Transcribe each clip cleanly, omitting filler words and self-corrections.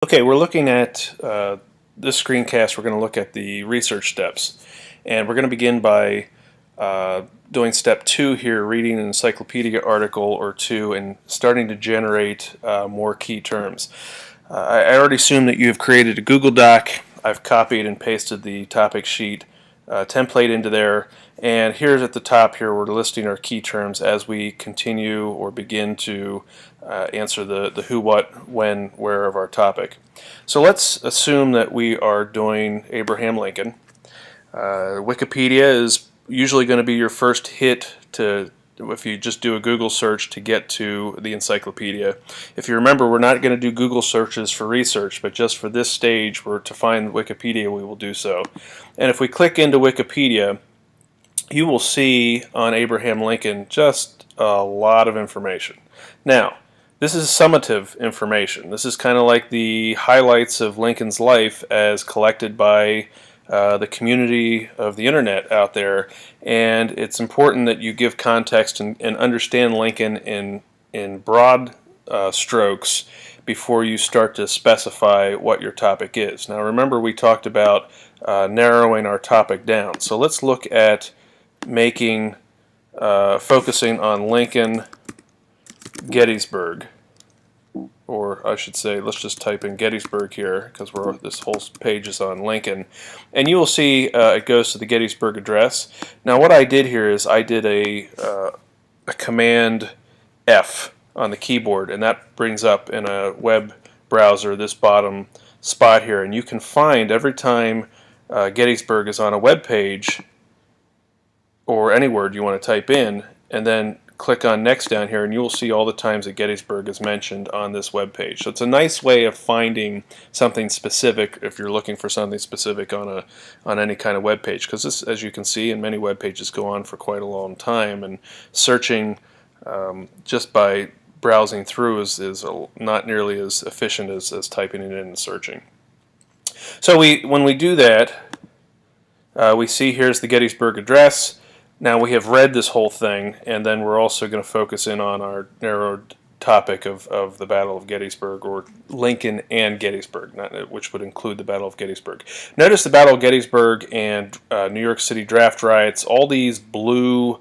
Okay, we're looking at this screencast. We're going to look at the research steps, and we're going to begin by doing step 2 here, reading an encyclopedia article or two and starting to generate more key terms. I already assume that you have created a Google Doc. I've copied and pasted the topic sheet template into there, and here's at the top here we're listing our key terms as we continue or begin to answer the who, what, when, where of our topic. So let's assume that we are doing Abraham Lincoln. Wikipedia is usually going to be your first hit to, if you just do a Google search, to get to the encyclopedia. If you remember, we're not going to do Google searches for research, but just for this stage, we're to find Wikipedia, we will do so. And if we click into Wikipedia, you will see on Abraham Lincoln just a lot of information. Now, this is summative information. This is kind of like the highlights of Lincoln's life as collected by the community of the internet out there, and it's important that you give context and understand Lincoln in broad strokes before you start to specify what your topic is. Now remember, we talked about narrowing our topic down, so let's look at making focusing on Lincoln Gettysburg, or I should say, let's just type in Gettysburg here because this whole page is on Lincoln, and you will see it goes to the Gettysburg Address. Now what I did here is I did a Command F on the keyboard, and that brings up in a web browser this bottom spot here, and you can find every time Gettysburg is on a web page or any word you want to type in, and then click on next down here, and you will see all the times that Gettysburg is mentioned on this web page. So it's a nice way of finding something specific if you're looking for something specific on any kind of web page, because this, as you can see, and many web pages go on for quite a long time, and searching just by browsing through is not nearly as efficient as typing it in and searching. So when we do that, we see here's the Gettysburg Address. Now we have read this whole thing, and then we're also going to focus in on our narrowed topic of the Battle of Gettysburg, or Lincoln and Gettysburg, which would include the Battle of Gettysburg. Notice the Battle of Gettysburg and New York City draft riots, all these blue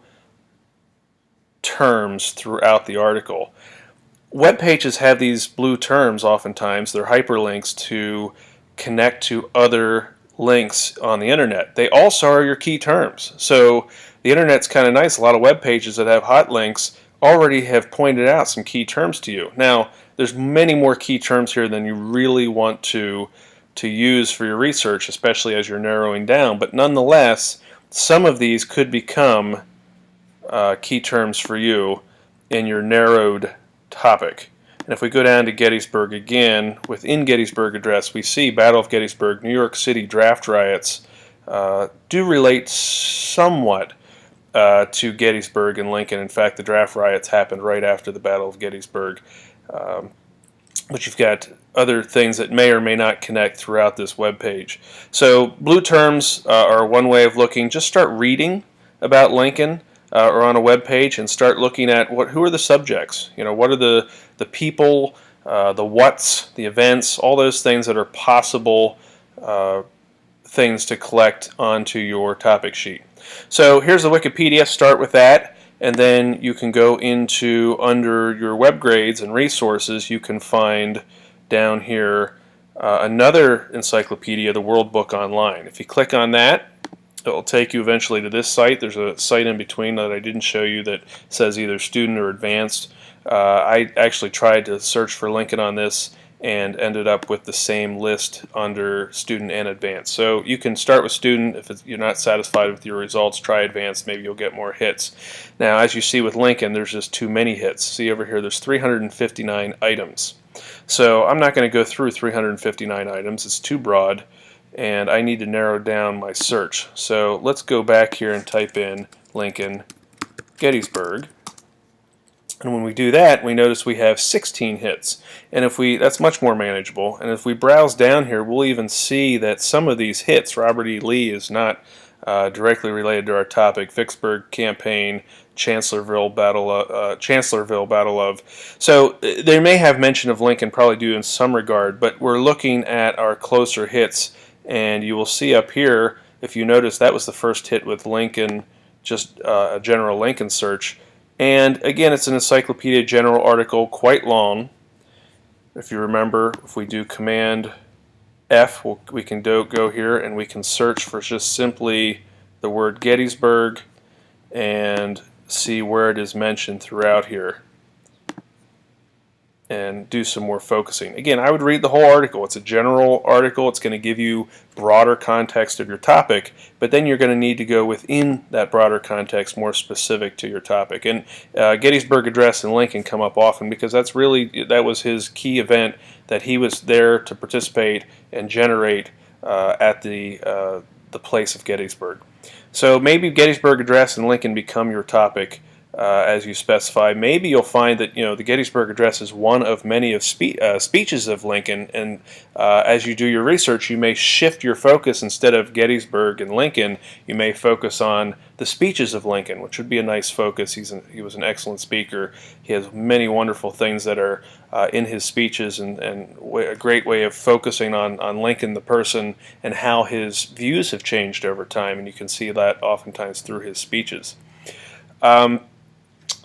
terms throughout the article. Web pages have these blue terms oftentimes. They're hyperlinks to connect to other links on the internet. They also are your key terms. So the internet's kind of nice. A lot of web pages that have hot links already have pointed out some key terms to you. Now, there's many more key terms here than you really want to use for your research, especially as you're narrowing down. But nonetheless, some of these could become key terms for you in your narrowed topic. And if we go down to Gettysburg again, within Gettysburg Address, we see Battle of Gettysburg, New York City draft riots do relate somewhat to Gettysburg and Lincoln. In fact, the draft riots happened right after the Battle of Gettysburg. But you've got other things that may or may not connect throughout this web page. So blue terms are one way of looking. Just start reading about Lincoln or on a web page and start looking at who are the subjects. You know, what are the people, the whats, the events, all those things that are possible things to collect onto your topic sheet. So here's the Wikipedia. Start with that, and then you can go into, under your web grades and resources, you can find down here another encyclopedia, the World Book Online. If you click on that, it will take you eventually to this site. There's a site in between that I didn't show you that says either student or advanced. I actually tried to search for Lincoln on this and ended up with the same list under student and advanced. So you can start with student. If you're not satisfied with your results, try advanced. Maybe you'll get more hits. Now, as you see with Lincoln, there's just too many hits. See over here, there's 359 items. So I'm not going to go through 359 items. It's too broad, and I need to narrow down my search. So let's go back here and type in Lincoln Gettysburg. And when we do that, we notice we have 16 hits. And that's much more manageable. And if we browse down here, we'll even see that some of these hits, Robert E. Lee is not directly related to our topic: Vicksburg campaign, Chancellorsville Battle of. So they may have mention of Lincoln, probably do in some regard, but we're looking at our closer hits, and you will see up here, if you notice, that was the first hit with Lincoln, just a general Lincoln search. And again, it's an Encyclopedia General article, quite long. If you remember, if we do Command F, we can go here and we can search for just simply the word Gettysburg and see where it is mentioned throughout here and do some more focusing. Again, I would read the whole article. It's a general article. It's going to give you broader context of your topic, but then you're going to need to go within that broader context more specific to your topic. And Gettysburg Address and Lincoln come up often because that was his key event that he was there to participate and generate at the place of Gettysburg. So maybe Gettysburg Address and Lincoln become your topic as you specify. Maybe you'll find that the Gettysburg Address is one of many of speeches of Lincoln, and as you do your research, you may shift your focus. Instead of Gettysburg and Lincoln, you may focus on the speeches of Lincoln, which would be a nice focus. He was an excellent speaker. He has many wonderful things that are in his speeches, and a great way of focusing on Lincoln the person and how his views have changed over time, and you can see that oftentimes through his speeches.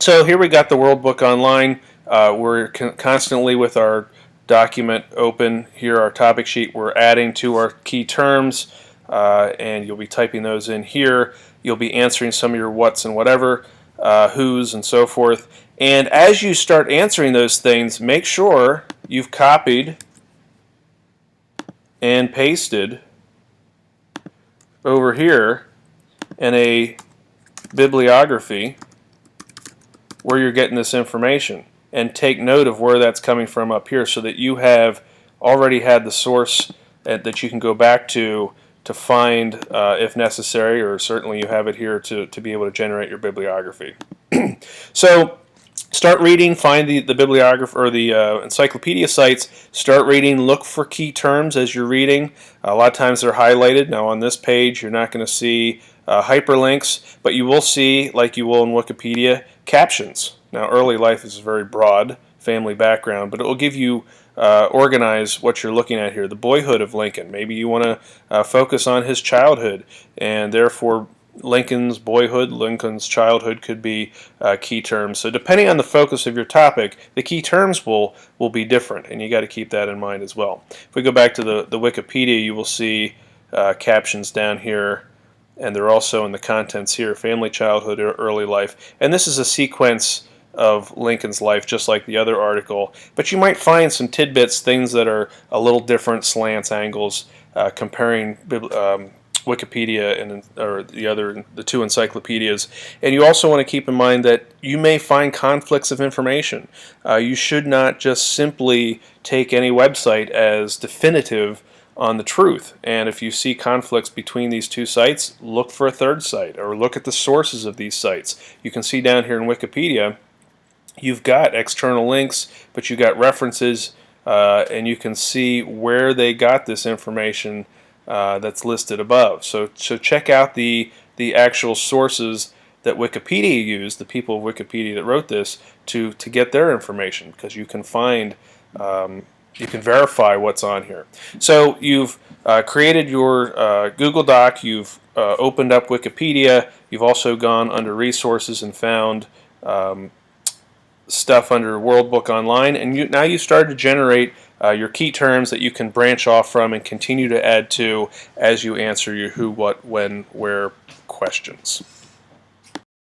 So here we got the World Book Online. We're constantly with our document open. Here our topic sheet. We're adding to our key terms, and you'll be typing those in here. You'll be answering some of your whats and whatever, whos and so forth. And as you start answering those things, make sure you've copied and pasted over here in a bibliography where you're getting this information, and take note of where that's coming from up here so that you have already had the source that you can go back to find if necessary, or certainly you have it here to be able to generate your bibliography. So start reading, find the bibliography or the encyclopedia sites, start reading, look for key terms as you're reading. A lot of times they're highlighted. Now on this page you're not going to see hyperlinks, but you will see, like you will in Wikipedia, captions. Now early life is very broad, family background, but it will give you organize what you're looking at here. The boyhood of Lincoln. Maybe you want to focus on his childhood, and therefore Lincoln's boyhood, Lincoln's childhood could be key terms. So depending on the focus of your topic, the key terms will be different, and you got to keep that in mind as well. If we go back to the Wikipedia, you will see captions down here, and they're also in the contents here: family, childhood, early life. And this is a sequence of Lincoln's life, just like the other article. But you might find some tidbits, things that are a little different, slants, angles, comparing Wikipedia and the two encyclopedias. And you also want to keep in mind that you may find conflicts of information. You should not just simply take any website as definitive on the truth. And if you see conflicts between these two sites, look for a third site or look at the sources of these sites. You can see down here in Wikipedia, you've got external links, but you got references, and you can see where they got this information that's listed above. So check out the actual sources that Wikipedia used, the people of Wikipedia that wrote this, to get their information, because you can find you can verify what's on here. So you've created your Google Doc, you've opened up Wikipedia, you've also gone under resources and found stuff under World Book Online, and now you start to generate your key terms that you can branch off from and continue to add to as you answer your who, what, when, where questions.